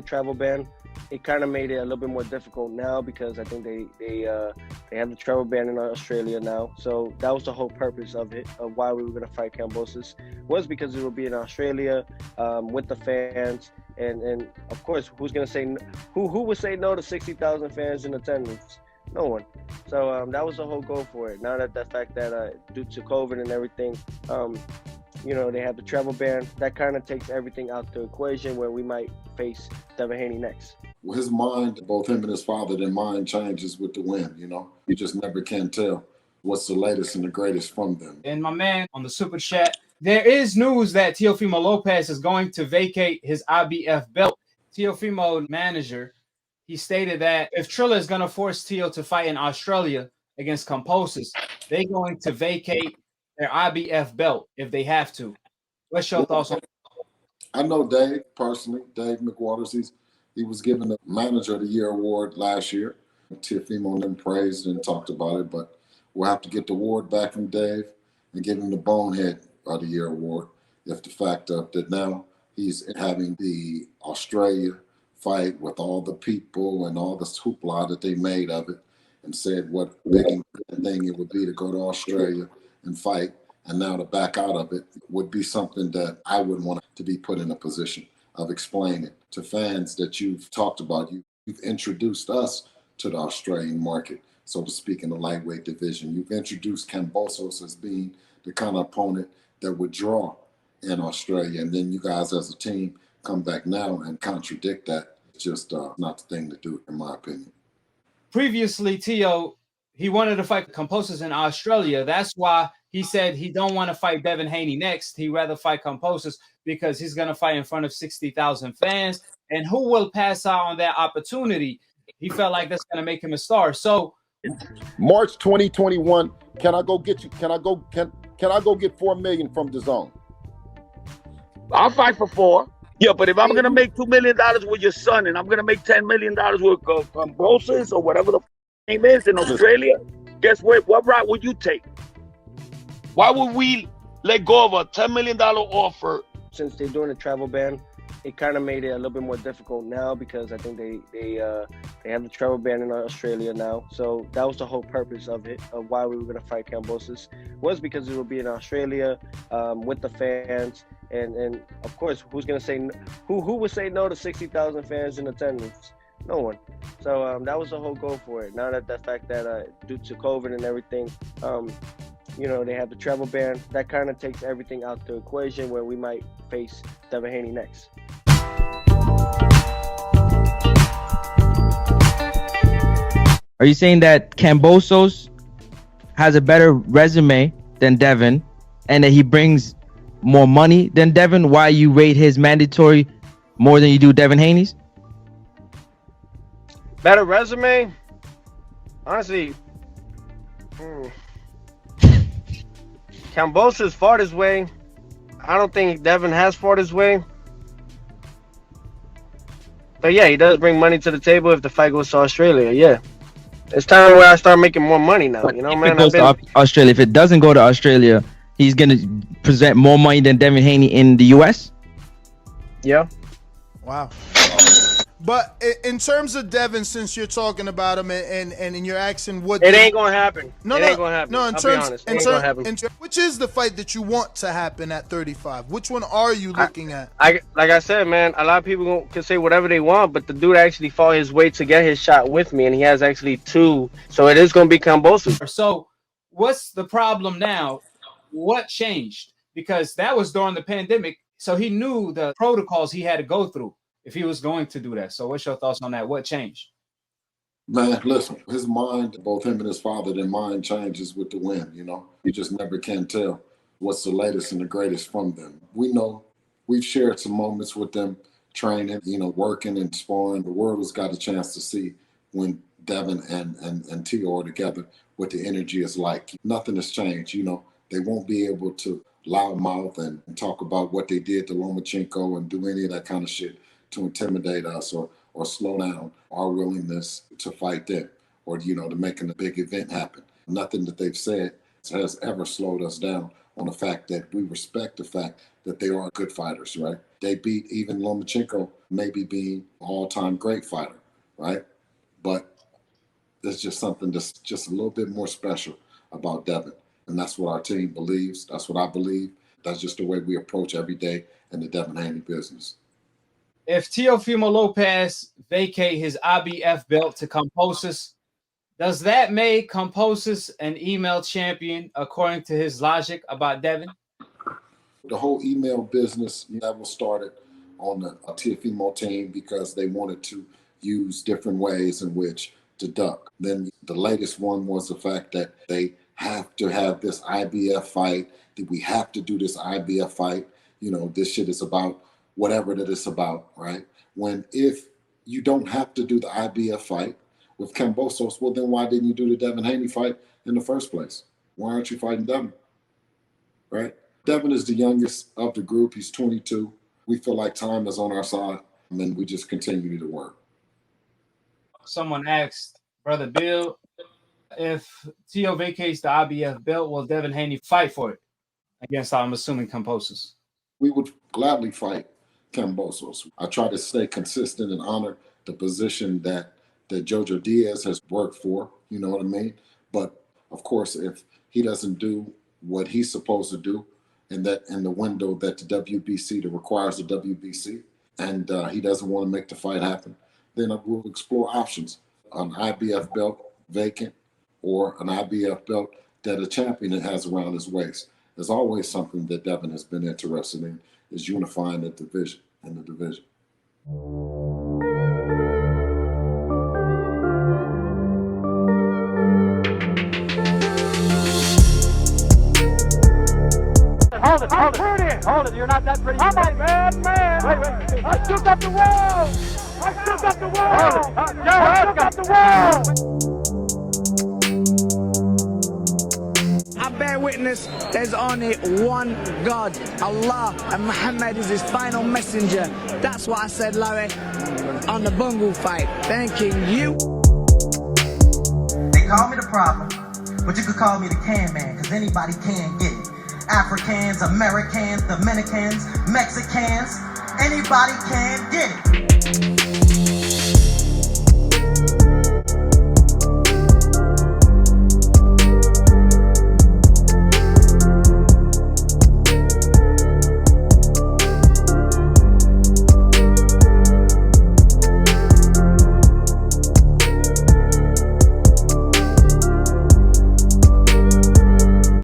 travel ban, it kind of made it a little bit more difficult now because I think they have the travel ban in Australia now. So that was the whole purpose of it, of why we were going to fight Kambosos, was because it would be in Australia with the fans. And of course, who's going to say, who would say no to 60,000 fans in attendance? No one. So that was the whole goal for it. Now that the fact that due to COVID and everything, you know, they have the travel ban, that kind of takes everything out the equation where we might face Devin Haney next. Well, his mind, both him and his father, their mind changes with the wind, you know. You just never can tell what's the latest and the greatest from them. And my man on the super chat, there is news that Teofimo Lopez is going to vacate his IBF belt. Teofimo manager, he stated that if Triller is going to force Teo to fight in Australia against Kambosos, they're going to vacate their IBF belt if they have to. What's your thoughts on that? I know Dave personally, Dave McWaters. He was given the Manager of the Year award last year. Teofimo and them praised and talked about it, but we'll have to get the award back from Dave and give him the Bonehead of the Year award. If the fact that now he's having the Australia fight with all the people and all the hoopla that they made of it, and said what big thing it would be to go to Australia and fight, and now to back out of it would be something that I wouldn't want to be put in a position of explaining to fans that you've talked about. You've introduced us to the Australian market, so to speak, in the lightweight division. You've introduced Kambosos as being the kind of opponent that would draw in Australia, and then you guys as a team come back now and contradict that. It's just not the thing to do, in my opinion. Previously, Teo, he wanted to fight Kambosos in Australia. That's why he said he don't want to fight Devin Haney next. He'd rather fight Kambosos because he's going to fight in front of 60,000 fans. And who will pass out on that opportunity? He felt like that's going to make him a star. So March 2021, can I go get you? Can I go get $4 million from DAZN? I'll fight for 4. Yeah, but if I'm gonna make $2 million with your son, and I'm gonna make $10 million with Kambosos or whatever the name is in Australia, guess what? What route would you take? Why would we let go of a $10 million offer? Since they're doing a travel ban, it kind of made it a little bit more difficult now because I think they have the travel ban in Australia now. So that was the whole purpose of it, of why we were going to fight Kambosos, was because it would be in Australia with the fans. And of course, who's going to say, who would say no to 60,000 fans in attendance? No one. So that was the whole goal for it. Now that the fact that due to COVID and everything, you know, they have the travel ban, that kind of takes everything out the equation where we might face Devin Haney next. Are you saying that Kambosos has a better resume than Devin and that he brings more money than Devin? Why you rate his mandatory more than you do Devin Haney's? Better resume? Honestly, Kambosos fought his way. I don't think Devin has fought his way. But yeah, he does bring money to the table if the fight goes to Australia. Yeah, it's time where I start making more money now. But you know, if man. it goes to Australia, if it doesn't go to Australia, he's gonna present more money than Devin Haney in the U.S. Yeah. Wow. But in terms of Devin, since you're talking about him and you're asking what it ain't gonna happen. No, it ain't gonna happen. No, I'll be honest. It ain't gonna happen. Which is the fight that you want to happen at 35? Which one are you looking at? Like I said, man, a lot of people can say whatever they want, but the dude actually fought his way to get his shot with me, and he has actually 2. So it is gonna be Kambosos. So what's the problem now? What changed? Because that was during the pandemic, so he knew the protocols he had to go through if he was going to do that. So what's your thoughts on that? What changed? Man, listen, his mind, both him and his father, their mind changes with the wind, you know. You just never can tell what's the latest and the greatest from them. We know we've shared some moments with them training, you know, working and sparring. The world has got a chance to see when Devin and Teo are together what the energy is like. Nothing has changed, you know. They won't be able to loudmouth and talk about what they did to Lomachenko and do any of that kind of shit to intimidate us or slow down our willingness to fight them or, you know, to making a big event happen. Nothing that they've said has ever slowed us down on the fact that we respect the fact that they are good fighters, right? They beat even Lomachenko, maybe being an all-time great fighter, right? But there's just something that's just a little bit more special about Devin. And that's what our team believes. That's what I believe. That's just the way we approach every day in the Devin Haney business. If Teofimo Lopez vacate his IBF belt to Kambosos, does that make Kambosos an email champion according to his logic about Devin? The whole email business that was started on the Teofimo team because they wanted to use different ways in which to duck. Then the latest one was the fact that they have to have this IBF fight, that we have to do this IBF fight. You know, this shit is about whatever that it's about, right? When if you don't have to do the IBF fight with Kambosos, well, then why didn't you do the Devin Haney fight in the first place? Why aren't you fighting Devin, right? Devin is the youngest of the group. He's 22. We feel like time is on our side, and then we just continue to work. Someone asked, Brother Bill, if Teo vacates the IBF belt, will Devin Haney fight for it against, I'm assuming, Kambosos? We would gladly fight Kambosos. I try to stay consistent and honor the position that Jojo Diaz has worked for, you know what I mean? But of course, if he doesn't do what he's supposed to do in the window that the WBC, that requires the WBC, and he doesn't want to make the fight happen, then we'll explore options. An IBF belt vacant or an IBF belt that a champion has around his waist. There's always something that Devin has been interested in, is unifying the division and the division. Hold it, you're not that pretty. I'm a bad man. Wait. I took up the wall. I took up the wall. I took up the wall. I bear witness there's only one God, Allah, and Muhammad is his final messenger. That's what I said, Larry, on the Bungle fight. Thanking you. They call me the problem, but you could call me the can man, because anybody can get it. Africans, Americans, Dominicans, Mexicans, anybody can get it.